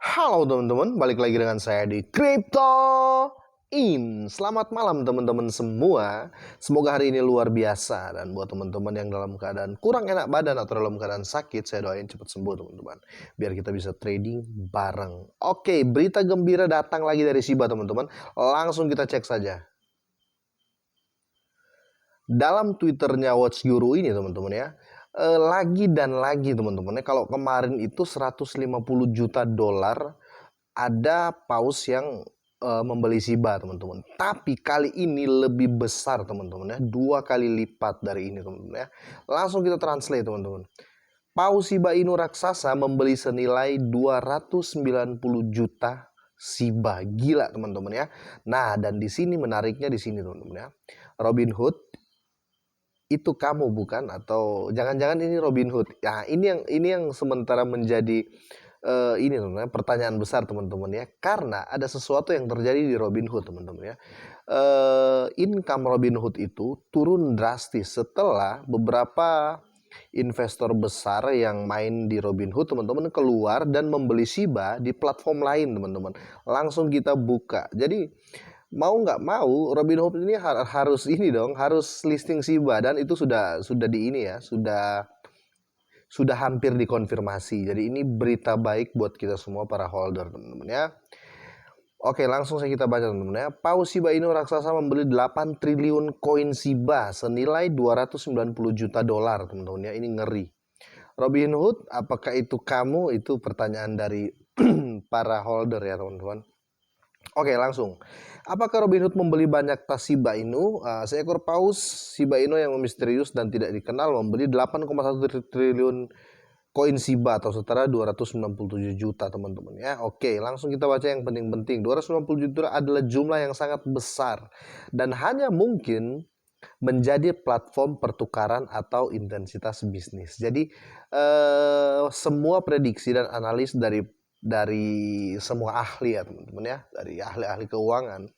Halo teman-teman, balik lagi dengan saya di Crypto In. Selamat malam teman-teman semua. Semoga hari ini luar biasa. Dan buat teman-teman yang dalam keadaan kurang enak badan atau dalam keadaan sakit, saya doain cepat sembuh teman-teman, biar kita bisa trading bareng. Oke, berita gembira datang lagi dari Shiba teman-teman. Langsung kita cek saja. Dalam Twitternya Watch Guru ini teman-teman ya, lagi dan lagi teman-teman ya, kalau kemarin itu 150 juta dolar ada paus yang membeli Shiba teman-teman. Tapi kali ini lebih besar teman-teman ya, 2 kali lipat dari ini teman-teman ya. Langsung kita translate teman-teman. Paus Shiba Inu raksasa membeli senilai 290 juta Shiba. Gila teman-teman ya. Nah, dan di sini menariknya di sini teman-teman ya. Robinhood itu kamu bukan, atau jangan-jangan ini Robin Hood. Ya, ini yang sementara menjadi ini teman-teman, pertanyaan besar teman-teman ya, karena ada sesuatu yang terjadi di Robin Hood teman-teman ya. Income Robin Hood itu turun drastis setelah beberapa investor besar yang main di Robin Hood teman-teman keluar dan membeli Shiba di platform lain teman-teman. Langsung kita buka. Jadi mau nggak mau Robinhood ini harus ini dong, harus listing Shiba, dan itu sudah di ini ya, sudah hampir dikonfirmasi. Jadi ini berita baik buat kita semua para holder teman-teman ya. Oke, langsung saja kita baca teman-teman ya. Paus Shiba Inu raksasa membeli 8 triliun koin Shiba senilai 290 juta dolar teman-teman ya. Ini ngeri. Robinhood, apakah itu kamu? Itu pertanyaan dari para holder ya teman-teman. Oke, langsung. Apakah Robinhood membeli banyak tas Shiba Inu? Seekor paus Shiba Inu yang misterius dan tidak dikenal membeli 8,1 triliun koin Shiba atau setara 297 juta teman-teman ya. Oke, langsung kita baca yang penting-penting. 290 juta adalah jumlah yang sangat besar dan hanya mungkin menjadi platform pertukaran atau intensitas bisnis. Jadi semua prediksi dan analis dari semua ahli ya teman-teman ya, dari ahli-ahli keuangan,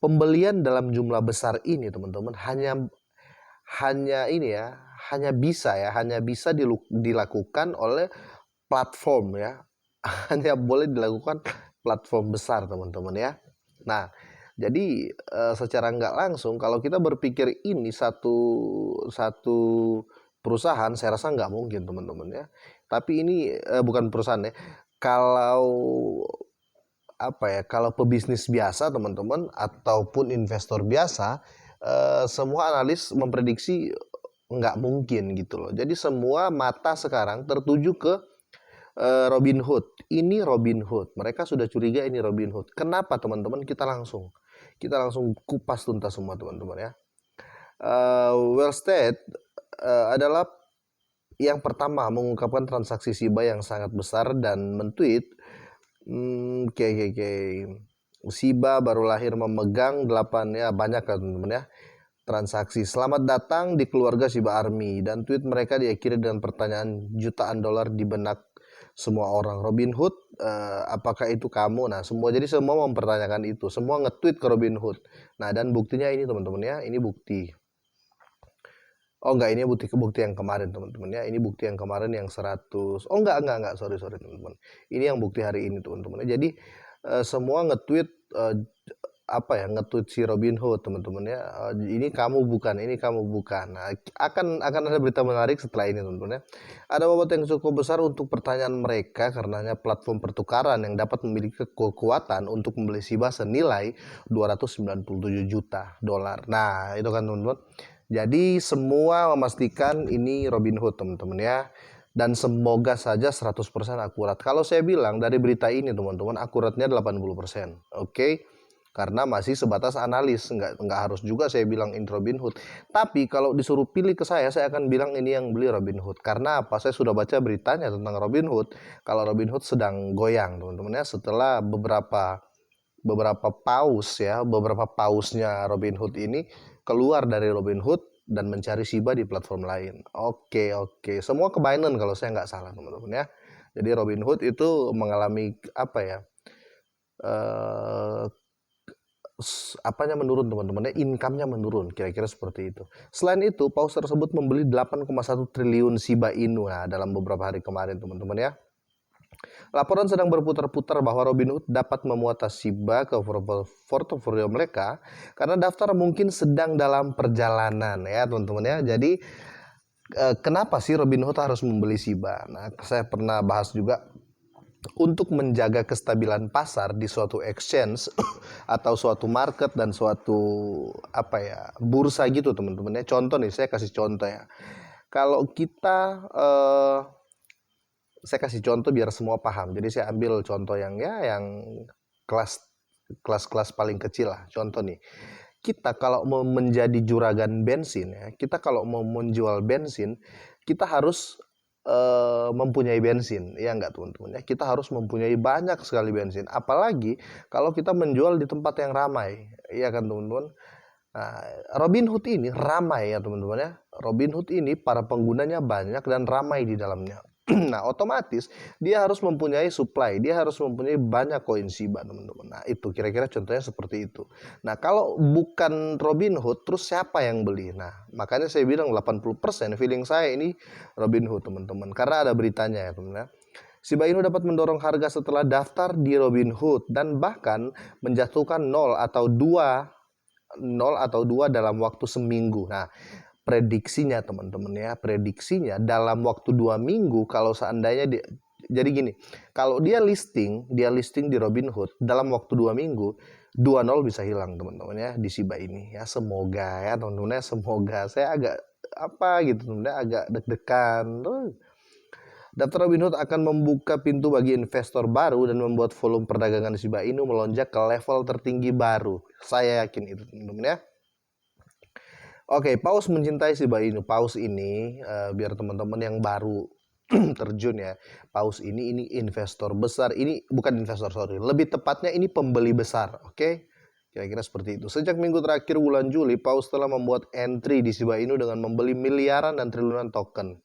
pembelian dalam jumlah besar ini teman-teman hanya ini ya, hanya bisa dilakukan oleh platform ya. Hanya boleh dilakukan platform besar teman-teman ya. Nah, jadi secara nggak langsung kalau kita berpikir ini satu perusahaan, saya rasa nggak mungkin teman-teman ya. Tapi ini bukan perusahaan ya. Kalau kalau pebisnis biasa teman-teman ataupun investor biasa, semua analis memprediksi nggak mungkin gitu loh. Jadi semua mata sekarang tertuju ke Robinhood. Ini Robinhood. Mereka sudah curiga ini Robinhood. Kenapa teman-teman? Kita langsung kupas tuntas semua teman-teman ya. Wellsted adalah yang pertama mengungkapkan transaksi Shiba yang sangat besar dan mentweet, Shiba baru lahir memegang 8 ya, banyak kan teman-teman ya, transaksi. Selamat datang di keluarga Shiba Army, dan tweet mereka diakhiri dengan pertanyaan jutaan dolar di benak semua orang. Robinhood, apakah itu kamu? Nah, jadi semua mempertanyakan itu. Semua nge-tweet ke Robinhood. Nah, dan buktinya ini teman-teman ya, ini bukti. Oh enggak, ini bukti yang kemarin teman-teman ya. Ini bukti yang kemarin yang 100. Oh enggak, sorry teman-teman. Ini yang bukti hari ini teman-teman. Jadi semua nge-tweet nge-tweet si Robinhood teman-teman ya. Ini kamu bukan, ini kamu bukan. Nah, akan ada berita menarik setelah ini teman-teman ya. Ada bobot yang cukup besar untuk pertanyaan mereka karenanya platform pertukaran yang dapat memiliki kekuatan untuk membeli Shiba senilai 297 juta dolar. Nah, itu kan teman-teman. Jadi semua memastikan ini Robinhood teman-teman ya. Dan semoga saja 100% akurat. Kalau saya bilang dari berita ini teman-teman, akuratnya 80%. Oke? Karena masih sebatas analis, nggak harus juga saya bilang ini Robinhood. Tapi kalau disuruh pilih ke saya akan bilang ini yang beli Robinhood. Karena apa? Saya sudah baca beritanya tentang Robinhood. Kalau Robinhood sedang goyang teman-teman ya, setelah beberapa pausnya Robinhood ini keluar dari Robinhood dan mencari Shiba di platform lain. Oke. Semua ke Binance kalau saya nggak salah teman-teman ya. Jadi Robinhood itu mengalami menurun teman-teman ya, income-nya menurun, kira-kira seperti itu. Selain itu, paus tersebut membeli 8,1 triliun Shiba Inu dalam beberapa hari kemarin teman-teman ya. Laporan sedang berputar-putar bahwa Robinhood dapat memuat Shiba ke portofolio mereka karena daftar mungkin sedang dalam perjalanan ya teman-teman ya. Jadi kenapa sih Robinhood harus membeli Shiba? Nah, saya pernah bahas juga untuk menjaga kestabilan pasar di suatu exchange atau suatu market dan suatu bursa gitu teman-teman ya. Contoh nih, saya kasih contoh ya. Kalau kita saya kasih contoh biar semua paham. Jadi saya ambil contoh yang kelas paling kecil lah. Contoh nih, kita kalau mau menjadi juragan bensin ya, kita kalau mau menjual bensin, kita harus mempunyai bensin, ya enggak teman-teman ya. Kita harus mempunyai banyak sekali bensin. Apalagi kalau kita menjual di tempat yang ramai, ya kan teman-teman. Nah, Robinhood ini ramai ya teman-teman ya. Robinhood ini para penggunanya banyak dan ramai di dalamnya. Nah, otomatis dia harus mempunyai supply, dia harus mempunyai banyak koin Shiba, teman-teman. Nah, itu kira-kira contohnya seperti itu. Nah, kalau bukan Robinhood, terus siapa yang beli? Nah, makanya saya bilang 80% feeling saya ini Robinhood, teman-teman. Karena ada beritanya ya, teman-teman. Shiba Inu dapat mendorong harga setelah daftar di Robinhood dan bahkan menjatuhkan 0 atau 2 dalam waktu seminggu. Nah, prediksinya teman-teman ya, prediksinya dalam waktu 2 minggu kalau seandainya jadi gini, kalau dia listing di Robinhood dalam waktu 2 minggu, 20 bisa hilang teman-teman ya di Shiba ini ya. Semoga ya teman-teman ya, semoga. Saya agak gitu teman-teman, agak deg-degan. Daftar Robinhood akan membuka pintu bagi investor baru dan membuat volume perdagangan Shiba Inu melonjak ke level tertinggi baru. Saya yakin itu teman-teman ya. Oke, Paus mencintai Shiba Inu. Paus ini biar teman-teman yang baru terjun ya. Paus ini investor besar. Ini bukan investor, sorry. Lebih tepatnya ini pembeli besar. Oke. Kira-kira seperti itu. Sejak minggu terakhir bulan Juli, Paus telah membuat entry di Shiba Inu dengan membeli miliaran dan triliunan token.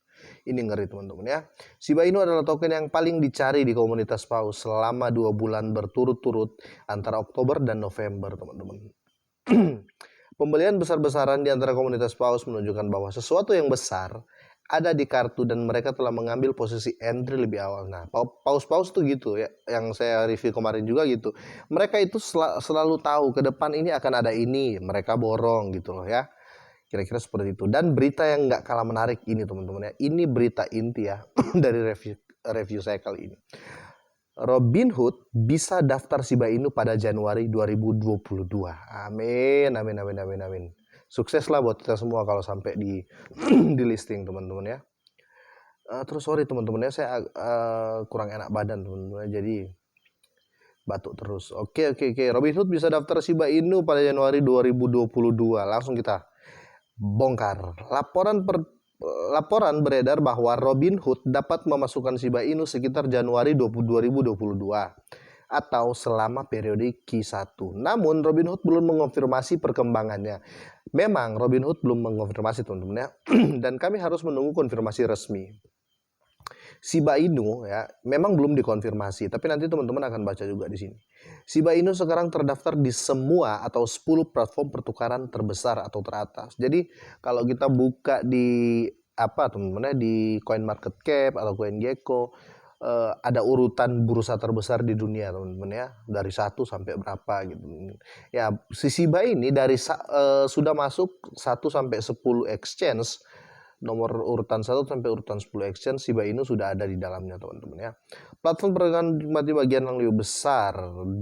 Ini ngeri teman-teman ya. Shiba Inu adalah token yang paling dicari di komunitas Paus selama 2 bulan berturut-turut antara Oktober dan November teman-teman. Pembelian besar-besaran di antara komunitas Paus menunjukkan bahwa sesuatu yang besar ada di kartu dan mereka telah mengambil posisi entry lebih awal. Nah, Paus-Paus tuh gitu ya, yang saya review kemarin juga gitu. Mereka itu selalu tahu ke depan ini akan ada ini, mereka borong gitu loh ya. Kira-kira seperti itu. Dan berita yang nggak kalah menarik ini teman-teman ya. Ini berita inti ya dari review saya kali ini. Robinhood bisa daftar Shiba Inu pada Januari 2022. Amin, amin, amin, amin, amin. Sukseslah buat kita semua kalau sampai di di listing teman-teman ya. Terus sorry teman-teman ya, saya kurang enak badan teman-teman. Jadi batuk terus. Oke. Robinhood bisa daftar Shiba Inu pada Januari 2022. Langsung kita bongkar. Laporan beredar bahwa Robinhood dapat memasukkan Shiba Inu sekitar Januari 2022 atau selama periode Q1. Namun Robinhood belum mengonfirmasi perkembangannya. Memang Robinhood belum mengonfirmasi teman-teman ya. Dan kami harus menunggu konfirmasi resmi. Shiba Inu ya memang belum dikonfirmasi, tapi nanti teman-teman akan baca juga di sini. Shiba Inu sekarang terdaftar di semua atau 10 platform pertukaran terbesar atau teratas. Jadi kalau kita buka di teman-teman ya, di CoinMarketCap atau CoinGecko, ada urutan bursa terbesar di dunia teman-teman ya, dari 1 sampai berapa gitu. Ya, si Shiba ini sudah masuk 1 sampai 10 exchange. Nomor urutan 1 sampai urutan 10 exchange Shiba Inu sudah ada di dalamnya teman-teman ya. Platform perdagangan menikmati bagian yang lebih besar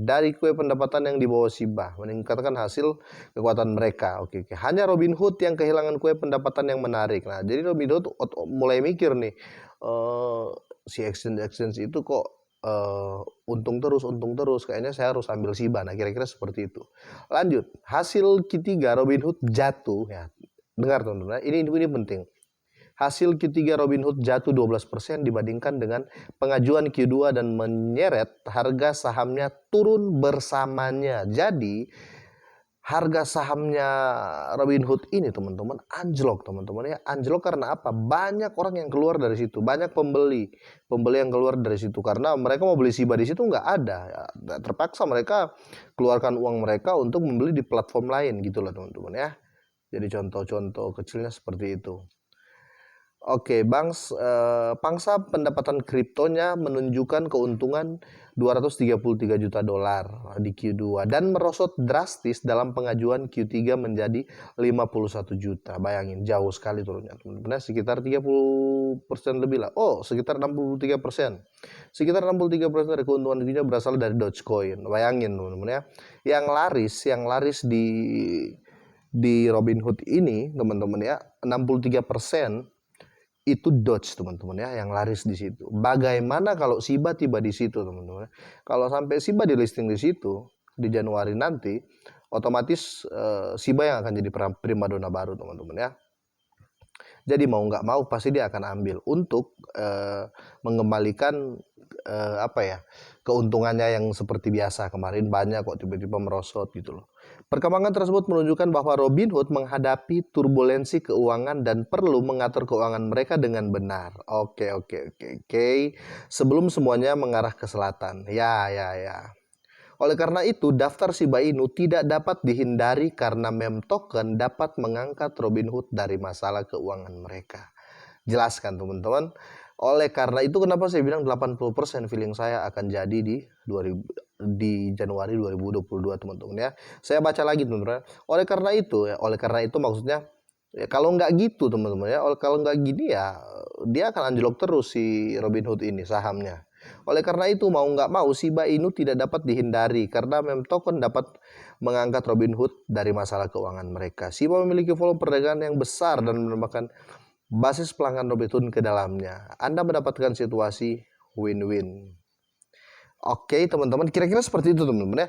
dari kue pendapatan yang dibawa Shiba, meningkatkan hasil kekuatan mereka. Oke. Hanya Robinhood yang kehilangan kue pendapatan yang menarik. Nah, jadi Robinhood mulai mikir nih, si exchange itu kok untung terus, kayaknya saya harus ambil Shiba. Nah, kira-kira seperti itu. Lanjut, hasil Q3 Robinhood jatuh ya. Dengar teman-teman, ini penting. Hasil Q3 Robinhood jatuh 12% dibandingkan dengan pengajuan Q2 dan menyeret harga sahamnya turun bersamanya. Jadi harga sahamnya Robinhood ini teman-teman anjlok teman-teman ya. Anjlok karena apa? Banyak orang yang keluar dari situ, banyak pembeli yang keluar dari situ karena mereka mau beli Shiba di situ nggak ada. Ya, terpaksa mereka keluarkan uang mereka untuk membeli di platform lain gitu loh teman-teman ya. Jadi contoh-contoh kecilnya seperti itu. Oke, pangsa pendapatan kriptonya menunjukkan keuntungan 233 juta dolar di Q2 dan merosot drastis dalam pengajuan Q3 menjadi 51 juta. Bayangin, jauh sekali turunnya, teman-teman. Sekitar 30% lebih lah. Oh, sekitar 63%. Sekitar 63% dari keuntungan itu berasal dari Dogecoin. Bayangin, teman-teman ya. Yang laris di Robinhood ini, teman-teman ya, 63% itu Dodge, teman-teman ya, yang laris di situ. Bagaimana kalau Shiba tiba di situ, teman-teman? Kalau sampai Shiba di listing di situ di Januari nanti, otomatis Shiba yang akan jadi primadona baru, teman-teman ya. Jadi mau nggak mau pasti dia akan ambil untuk mengembalikan apa ya, keuntungannya yang seperti biasa. Kemarin banyak kok tiba-tiba merosot gitu loh. Perkembangan tersebut menunjukkan bahwa Robinhood menghadapi turbulensi keuangan dan perlu mengatur keuangan mereka dengan benar. Oke. Sebelum semuanya mengarah ke selatan. Ya. Oleh karena itu, daftar Shiba Inu tidak dapat dihindari karena meme token dapat mengangkat Robinhood dari masalah keuangan mereka. Jelaskan teman-teman. Oleh karena itu kenapa saya bilang 80% feeling saya akan jadi di Januari 2022, teman-teman ya. Saya baca lagi teman-teman. Oleh karena itu maksudnya ya, kalau nggak gitu teman-teman ya, kalau nggak gini ya dia akan anjlok terus si Robinhood ini sahamnya. Oleh karena itu mau nggak mau Shiba Inu tidak dapat dihindari karena meme token dapat mengangkat Robinhood dari masalah keuangan mereka. Shiba memiliki volume perdagangan yang besar dan merupakan basis pelanggan Robinhood ke dalamnya. Anda mendapatkan situasi win-win. Oke teman-teman, kira-kira seperti itu teman-teman ya.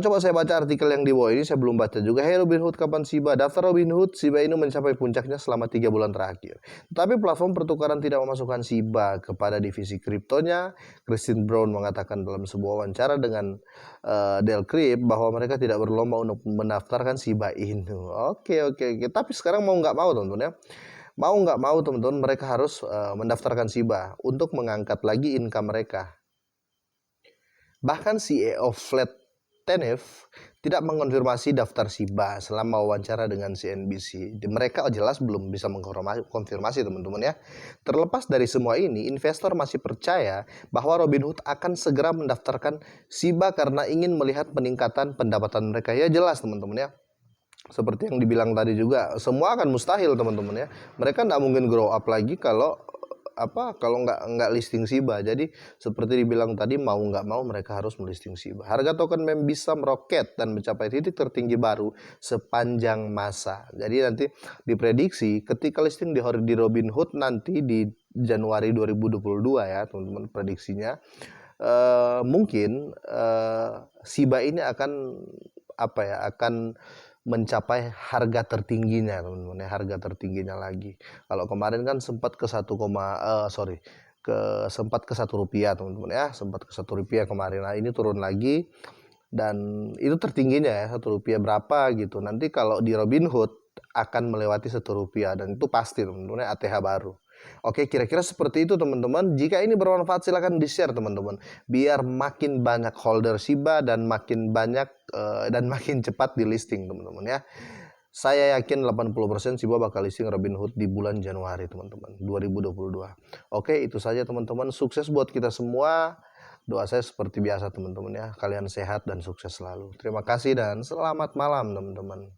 Coba saya baca artikel yang di bawah ini, saya belum baca juga. Hey Robinhood, kapan Shiba? Daftar Robinhood, Shiba Inu mencapai puncaknya selama 3 bulan terakhir. Tapi platform pertukaran tidak memasukkan Shiba kepada divisi kriptonya. Christine Brown mengatakan dalam sebuah wawancara dengan Del Crypto bahwa mereka tidak berlomba untuk mendaftarkan Shiba Inu. Oke. Tapi sekarang mau nggak mau teman-teman ya. Mau nggak mau teman-teman mereka harus mendaftarkan Shiba untuk mengangkat lagi income mereka. Bahkan CEO Flat Tenef tidak mengonfirmasi daftar Shiba selama wawancara dengan CNBC. Mereka jelas belum bisa mengkonfirmasi teman-teman ya. Terlepas dari semua ini, investor masih percaya bahwa Robinhood akan segera mendaftarkan Shiba karena ingin melihat peningkatan pendapatan mereka. Ya jelas teman-teman ya. Seperti yang dibilang tadi juga, semua akan mustahil teman-teman ya. Mereka nggak mungkin grow up lagi kalau nggak listing Shiba. Jadi seperti dibilang tadi, mau nggak mau mereka harus melisting Shiba. Harga token meme bisa meroket dan mencapai titik tertinggi baru sepanjang masa. Jadi nanti diprediksi ketika listing di Robinhood nanti di Januari 2022 ya teman-teman, prediksinya mungkin Shiba ini akan akan mencapai harga tertingginya teman-teman ya, harga tertingginya lagi. Kalau kemarin kan sempat ke sempat ke Rp1 teman-teman ya, sempat ke Rp1 kemarin. Nah, ini turun lagi dan itu tertingginya ya, Rp1 berapa gitu. Nanti kalau di Robinhood akan melewati Rp1 dan itu pasti teman-teman ya, ATH baru. Oke, kira-kira seperti itu teman-teman. Jika ini bermanfaat silahkan di-share teman-teman. Biar makin banyak holder Shiba dan makin banyak dan makin cepat di listing teman-teman ya. Saya yakin 80% Shiba bakal listing Robinhood di bulan Januari teman-teman 2022. Oke, itu saja teman-teman. Sukses buat kita semua. Doa saya seperti biasa teman-teman ya. Kalian sehat dan sukses selalu. Terima kasih dan selamat malam teman-teman.